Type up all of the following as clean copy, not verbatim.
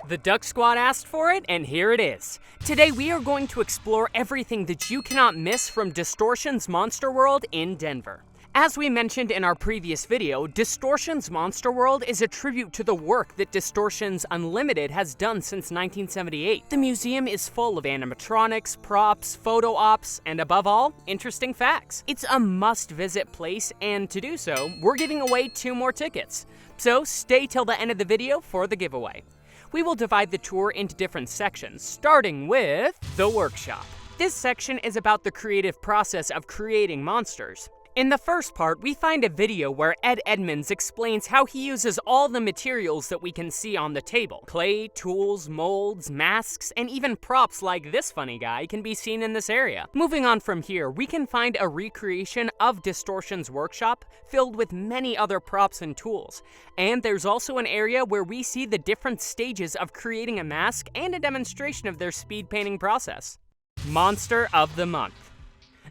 The Duck Squad asked for it, and here it is. Today we are going to explore everything that you cannot miss from Distortions Monster World in Denver. As we mentioned in our previous video, Distortions Monster World is a tribute to the work that Distortions Unlimited has done since 1978. The museum is full of animatronics, props, photo ops, and above all, interesting facts. It's a must-visit place, and to do so, we're giving away 2 more tickets. So stay till the end of the video for the giveaway. We will divide the tour into different sections, starting with the workshop. This section is about the creative process of creating monsters. In the first part, we find a video where Ed Edmonds explains how he uses all the materials that we can see on the table. Clay, tools, molds, masks, and even props like this funny guy can be seen in this area. Moving on from here, we can find a recreation of Distortion's workshop filled with many other props and tools. And there's also an area where we see the different stages of creating a mask and a demonstration of their speed painting process. Monster of the Month.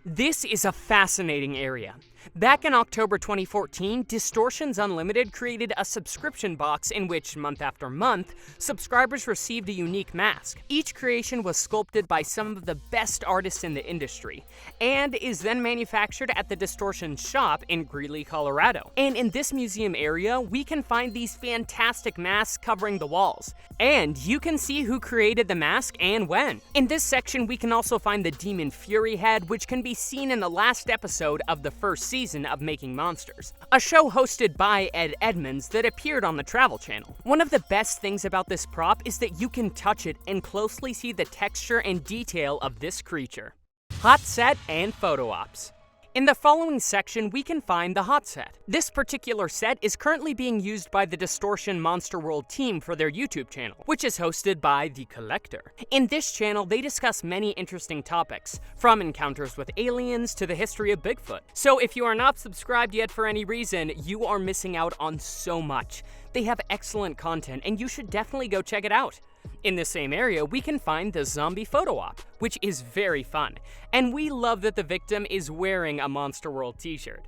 This is a fascinating area. Back in October 2014, Distortions Unlimited created a subscription box in which, month after month, subscribers received a unique mask. Each creation was sculpted by some of the best artists in the industry, and is then manufactured at the Distortions shop in Greeley, Colorado. And in this museum area, we can find these fantastic masks covering the walls. And you can see who created the mask and when. In this section, we can also find the Demon Fury head, which can be seen in the last episode of the first season of Making Monsters, a show hosted by Ed Edmonds that appeared on the Travel Channel. One of the best things about this prop is that you can touch it and closely see the texture and detail of this creature. Hot set and photo ops. In the following section, we can find the hot set. This particular set is currently being used by the Distortion Monster World team for their YouTube channel, which is hosted by The Collector. In this channel, they discuss many interesting topics, from encounters with aliens to the history of Bigfoot. So if you are not subscribed yet for any reason, you are missing out on so much. They have excellent content, and you should definitely go check it out. In the same area, we can find the zombie photo op, which is very fun, and we love that the victim is wearing a Monster World t-shirt.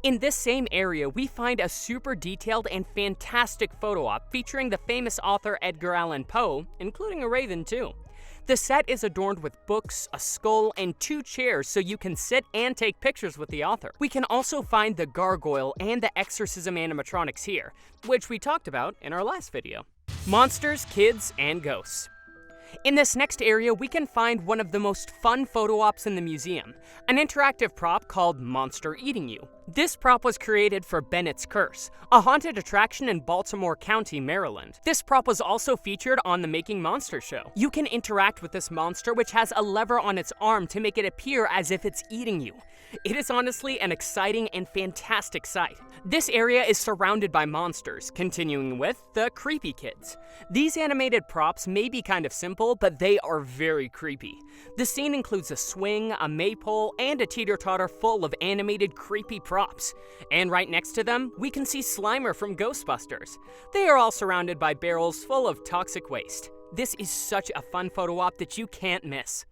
In this same area, we find a super detailed and fantastic photo op featuring the famous author Edgar Allan Poe, including a raven too. The set is adorned with books, a skull, and 2 chairs so you can sit and take pictures with the author. We can also find the gargoyle and the exorcism animatronics here, which we talked about in our last video. Monsters, kids, and ghosts. In this next area, we can find one of the most fun photo ops in the museum, an interactive prop called Monster Eating You. This prop was created for Bennett's Curse, a haunted attraction in Baltimore County, Maryland. This prop was also featured on the Making Monsters show. You can interact with this monster, which has a lever on its arm to make it appear as if it's eating you. It is honestly an exciting and fantastic sight. This area is surrounded by monsters, continuing with the creepy kids. These animated props may be kind of simple, but they are very creepy. The scene includes a swing, a maypole, and a teeter-totter full of animated creepy props. And right next to them, we can see Slimer from Ghostbusters. They are all surrounded by barrels full of toxic waste. This is such a fun photo op that you can't miss.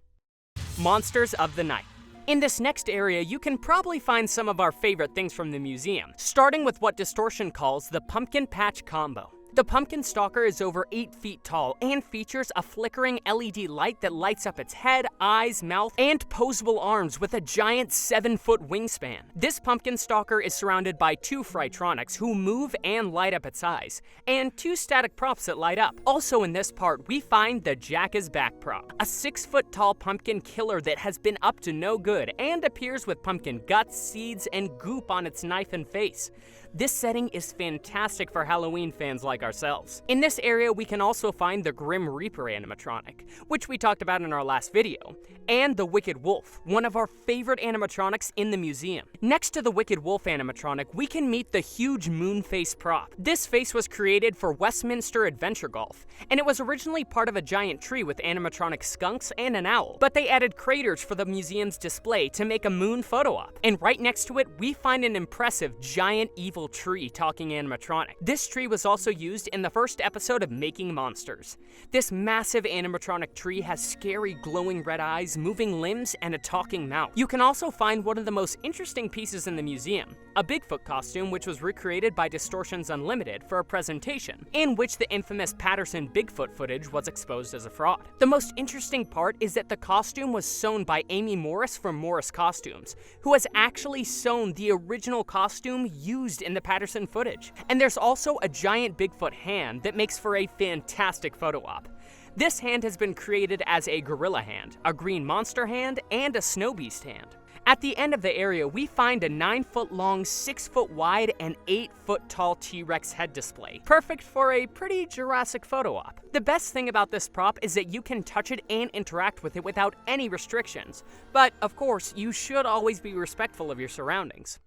Monsters of the Night. In this next area, you can probably find some of our favorite things from the museum, starting with what Distortion calls the Pumpkin Patch Combo. The pumpkin stalker is over 8 feet tall and features a flickering LED light that lights up its head, eyes, mouth, and posable arms with a giant 7-foot wingspan. This pumpkin stalker is surrounded by 2 Frightronics who move and light up its eyes, and 2 static props that light up. Also in this part, we find the Jack is Back prop, a 6-foot tall pumpkin killer that has been up to no good and appears with pumpkin guts, seeds, and goop on its knife and face. This setting is fantastic for Halloween fans like ourselves. In this area, we can also find the Grim Reaper animatronic, which we talked about in our last video, and the Wicked Wolf, one of our favorite animatronics in the museum. Next to the Wicked Wolf animatronic, we can meet the huge moon face prop. This face was created for Westminster Adventure Golf, and it was originally part of a giant tree with animatronic skunks and an owl, but they added craters for the museum's display to make a moon photo op. And right next to it, we find an impressive giant evil tree talking animatronic. This tree was also used used in the first episode of Making Monsters. This massive animatronic tree has scary glowing red eyes, moving limbs, and a talking mouth. You can also find one of the most interesting pieces in the museum, a Bigfoot costume which was recreated by Distortions Unlimited for a presentation, in which the infamous Patterson Bigfoot footage was exposed as a fraud. The most interesting part is that the costume was sewn by Amy Morris from Morris Costumes, who has actually sewn the original costume used in the Patterson footage. And there's also a giant Bigfoot hand that makes for a fantastic photo op. This hand has been created as a gorilla hand, a green monster hand, and a snow beast hand. At the end of the area, we find a 9-foot long, 6-foot wide, and 8-foot tall T-Rex head display, perfect for a pretty Jurassic photo op. The best thing about this prop is that you can touch it and interact with it without any restrictions, but of course, you should always be respectful of your surroundings.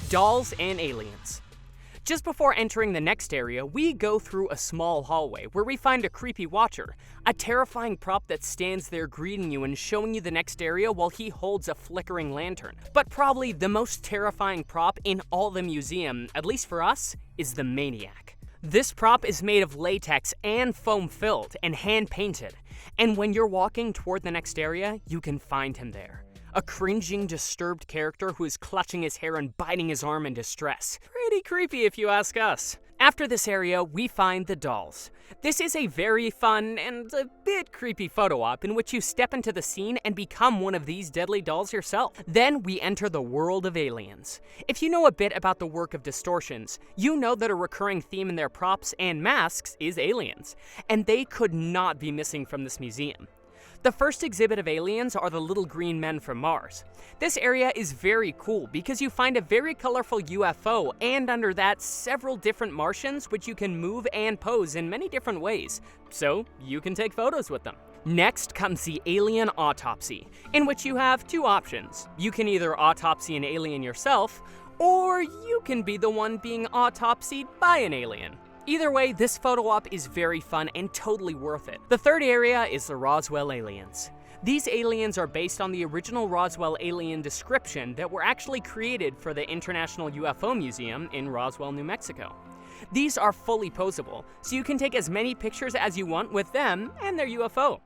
Dolls and aliens. Just before entering the next area, we go through a small hallway where we find a creepy watcher, a terrifying prop that stands there greeting you and showing you the next area while he holds a flickering lantern. But probably the most terrifying prop in all the museum, at least for us, is the Maniac. This prop is made of latex and foam filled and hand painted, and when you're walking toward the next area, you can find him there. A cringing, disturbed character who is clutching his hair and biting his arm in distress. Pretty creepy if you ask us. After this area, we find the dolls. This is a very fun and a bit creepy photo op in which you step into the scene and become one of these deadly dolls yourself. Then we enter the world of aliens. If you know a bit about the work of Distortions, you know that a recurring theme in their props and masks is aliens, and they could not be missing from this museum. The first exhibit of aliens are the little green men from Mars. This area is very cool because you find a very colorful UFO and under that several different Martians which you can move and pose in many different ways, so you can take photos with them. Next comes the alien autopsy, in which you have two options. You can either autopsy an alien yourself, or you can be the one being autopsied by an alien. Either way, this photo op is very fun and totally worth it. The third area is the Roswell aliens. These aliens are based on the original Roswell alien description that were actually created for the International UFO Museum in Roswell, New Mexico. These are fully posable, so you can take as many pictures as you want with them and their UFO.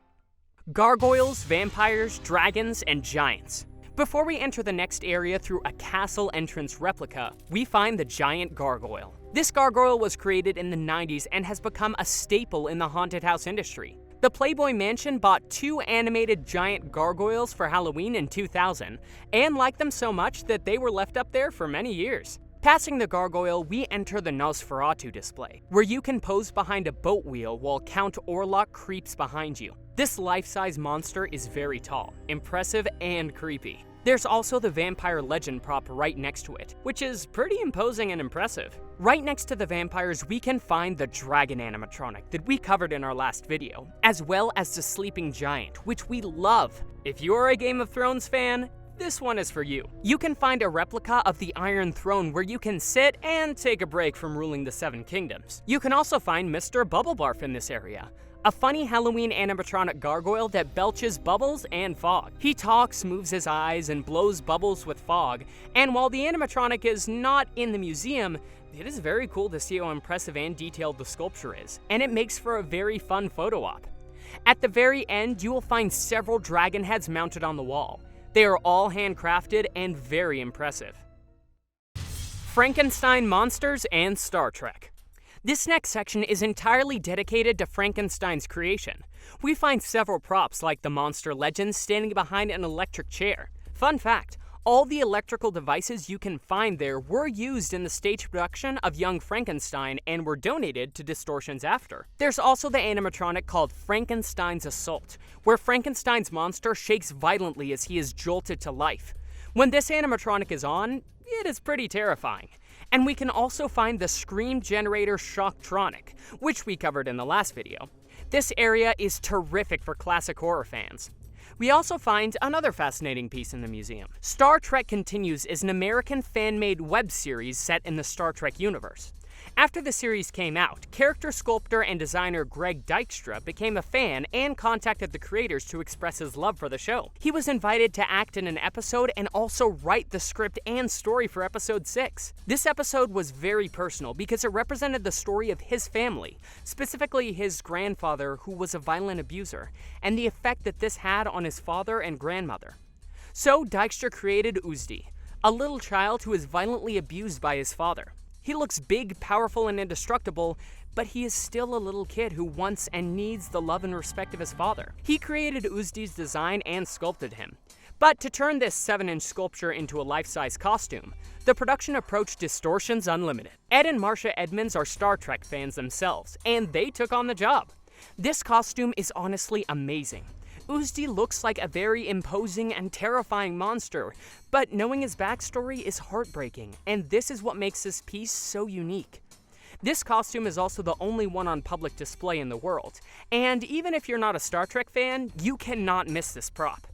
Gargoyles, vampires, dragons, and giants. Before we enter the next area through a castle entrance replica, we find the giant gargoyle. This gargoyle was created in the 90s and has become a staple in the haunted house industry. The Playboy Mansion bought 2 animated giant gargoyles for Halloween in 2000, and liked them so much that they were left up there for many years. Passing the gargoyle, we enter the Nosferatu display, where you can pose behind a boat wheel while Count Orlok creeps behind you. This life-size monster is very tall, impressive, and creepy. There's also the vampire legend prop right next to it, which is pretty imposing and impressive. Right next to the vampires, we can find the dragon animatronic that we covered in our last video, as well as the sleeping giant, which we love. If you're a Game of Thrones fan, this one is for you. You can find a replica of the Iron Throne where you can sit and take a break from ruling the 7 kingdoms. You can also find Mr. Bubblebarf in this area, a funny Halloween animatronic gargoyle that belches bubbles and fog. He talks, moves his eyes, and blows bubbles with fog, and while the animatronic is not in the museum, it is very cool to see how impressive and detailed the sculpture is, and it makes for a very fun photo op. At the very end, you will find several dragon heads mounted on the wall. They are all handcrafted and very impressive. Frankenstein monsters and Star Trek. This next section is entirely dedicated to Frankenstein's creation. We find several props like the monster legend standing behind an electric chair. Fun fact, all the electrical devices you can find there were used in the stage production of Young Frankenstein and were donated to Distortions after. There's also the animatronic called Frankenstein's Assault, where Frankenstein's monster shakes violently as he is jolted to life. When this animatronic is on, it is pretty terrifying. And we can also find the Scream Generator Shocktronic, which we covered in the last video. This area is terrific for classic horror fans. We also find another fascinating piece in the museum. Star Trek Continues is an American fan-made web series set in the Star Trek universe. After the series came out, character sculptor and designer Greg Dykstra became a fan and contacted the creators to express his love for the show. He was invited to act in an episode and also write the script and story for episode 6. This episode was very personal because it represented the story of his family, specifically his grandfather who was a violent abuser, and the effect that this had on his father and grandmother. So Dykstra created Uzdi, a little child who is violently abused by his father. He looks big, powerful, and indestructible, but he is still a little kid who wants and needs the love and respect of his father. He created Uzdi's design and sculpted him. But to turn this 7-inch sculpture into a life-size costume, the production approached Distortions Unlimited. Ed and Marcia Edmonds are Star Trek fans themselves, and they took on the job. This costume is honestly amazing. Uzdi looks like a very imposing and terrifying monster, but knowing his backstory is heartbreaking, and this is what makes this piece so unique. This costume is also the only one on public display in the world, and even if you're not a Star Trek fan, you cannot miss this prop.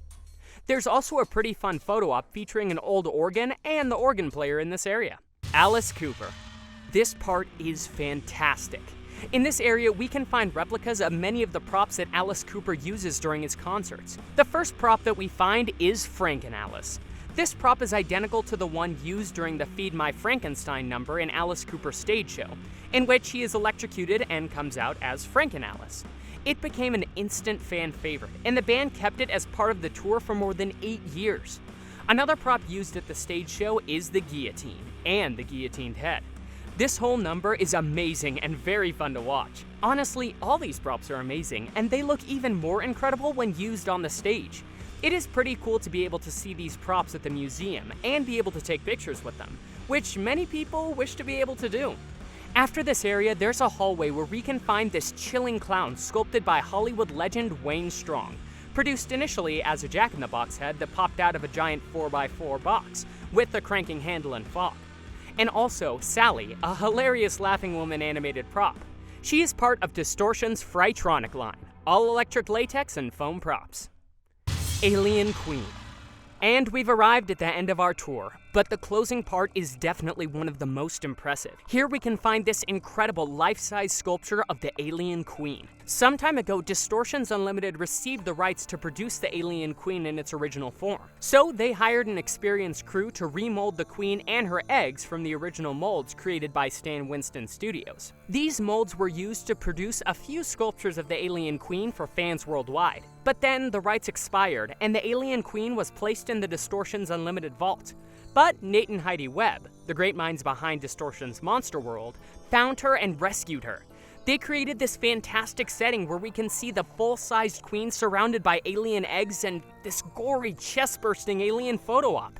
There's also a pretty fun photo op featuring an old organ and the organ player in this area. Alice Cooper. This part is fantastic. In this area, we can find replicas of many of the props that Alice Cooper uses during his concerts. The first prop that we find is Frankenalice. This prop is identical to the one used during the Feed My Frankenstein number in Alice Cooper's stage show, in which he is electrocuted and comes out as Frankenalice. It became an instant fan favorite, and the band kept it as part of the tour for more than 8 years. Another prop used at the stage show is the guillotine, and the guillotined head. This whole number is amazing and very fun to watch. Honestly, all these props are amazing, and they look even more incredible when used on the stage. It is pretty cool to be able to see these props at the museum and be able to take pictures with them, which many people wish to be able to do. After this area, there's a hallway where we can find this chilling clown sculpted by Hollywood legend Wayne Strong, produced initially as a Jack-in-the-Box head that popped out of a giant 4x4 box with a cranking handle and fob. And also Sally, a hilarious laughing woman animated prop. She is part of Distortion's Frytronic line, all electric latex and foam props. Alien Queen. And we've arrived at the end of our tour, but the closing part is definitely one of the most impressive. Here we can find this incredible life-size sculpture of the Alien Queen. Some time ago, Distortions Unlimited received the rights to produce the Alien Queen in its original form. So they hired an experienced crew to remold the Queen and her eggs from the original molds created by Stan Winston Studios. These molds were used to produce a few sculptures of the Alien Queen for fans worldwide. But then the rights expired, and the Alien Queen was placed in the Distortions Unlimited vault. But Nate and Heidi Webb, the great minds behind Distortions Monster World, found her and rescued her. They created this fantastic setting where we can see the full-sized queen surrounded by alien eggs and this gory, chest-bursting alien photo op.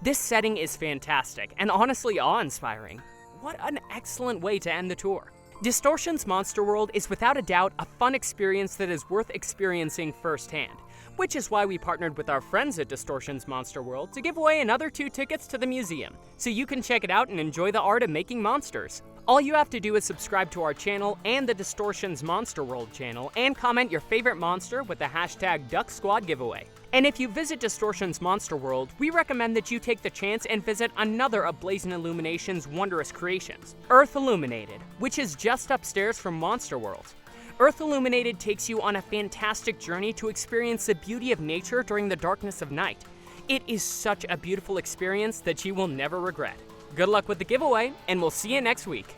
This setting is fantastic and honestly awe-inspiring. What an excellent way to end the tour. Distortions Monster World is without a doubt a fun experience that is worth experiencing firsthand, which is why we partnered with our friends at Distortions Monster World to give away another 2 tickets to the museum, so you can check it out and enjoy the art of making monsters. All you have to do is subscribe to our channel and the Distortions Monster World channel and comment your favorite monster with the hashtag Duck Squad giveaway. And if you visit Distortions Monster World, we recommend that you take the chance and visit another of Blazing Illumination's wondrous creations, Earth Illuminated, which is just upstairs from Monster World. Earth Illuminated takes you on a fantastic journey to experience the beauty of nature during the darkness of night. It is such a beautiful experience that you will never regret. Good luck with the giveaway, and we'll see you next week.